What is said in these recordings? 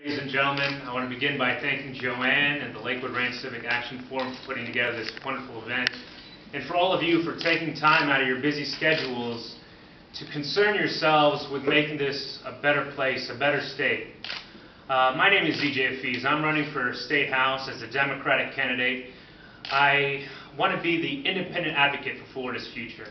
Ladies and gentlemen, I want to begin by thanking Joanne and the Lakewood Ranch Civic Action Forum for putting together this wonderful event, and for all of you for taking time out of your busy schedules to concern yourselves with making this a better place, a better state. My name is ZJ Hafeez. I'm running for State House as a Democratic candidate. I want to be the independent advocate for Florida's future.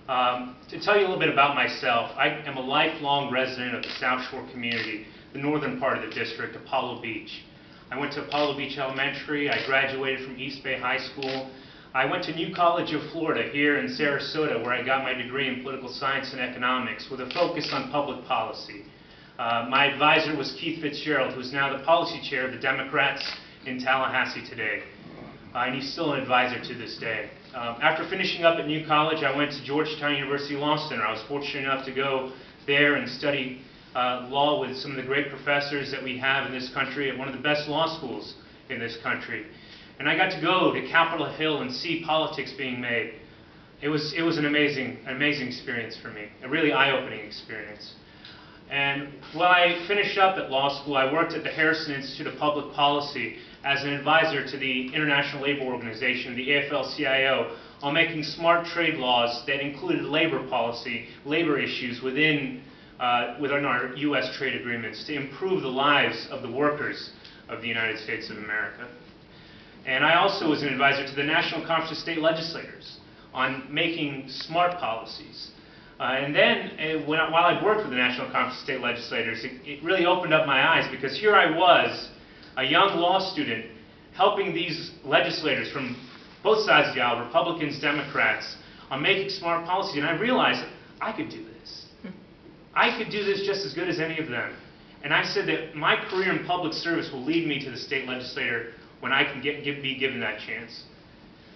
To tell you a little bit about myself, I am a lifelong resident of the South Shore community, the northern part of the district, Apollo Beach. I went to Apollo Beach Elementary. I graduated from East Bay High School. I went to New College of Florida here in Sarasota, where I got my degree in political science and economics with a focus on public policy. My advisor was Keith Fitzgerald, who's now the policy chair of the Democrats in Tallahassee today. And he's still an advisor to this day. After finishing up at New College, I went to Georgetown University Law Center. I was fortunate enough to go there and study law with some of the great professors that we have in this country at one of the best law schools in this country. And I got to go to Capitol Hill and see politics being made. It was an amazing experience for me, a really eye-opening experience. And while I finished up at law school, I worked at the Harrison Institute of Public Policy as an advisor to the International Labor Organization, the AFL-CIO, on making smart trade laws that included labor policy, labor issues within our U.S. trade agreements to improve the lives of the workers of the United States of America. And I also was an advisor to the National Conference of State Legislators on making smart policies. And then, while I worked with the National Conference of State Legislators, it really opened up my eyes, because here I was, a young law student, helping these legislators from both sides of the aisle, Republicans, Democrats, on making smart policies. And I realized that I could do this. I could do this just as good as any of them. And I said that my career in public service will lead me to the state legislator when I can be given that chance.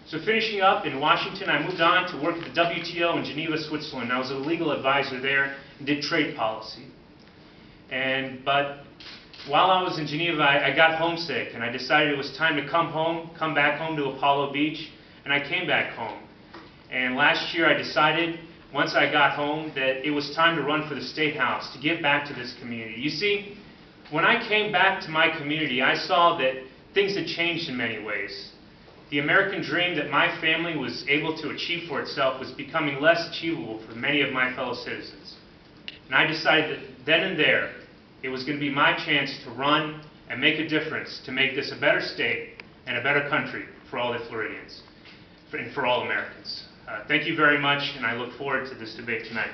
So finishing up in Washington, I moved on to work at the WTO in Geneva, Switzerland. I was a legal advisor there and did trade policy. But while I was in Geneva, I got homesick, and I decided it was time to come back home to Apollo Beach, and I came back home. And last year I decided, once I got home, that it was time to run for the State House, to give back to this community. You see, when I came back to my community, I saw that things had changed in many ways. The American dream that my family was able to achieve for itself was becoming less achievable for many of my fellow citizens. And I decided that then and there, it was going to be my chance to run and make a difference, to make this a better state and a better country for all the Floridians and for all Americans. Thank you very much, and I look forward to this debate tonight.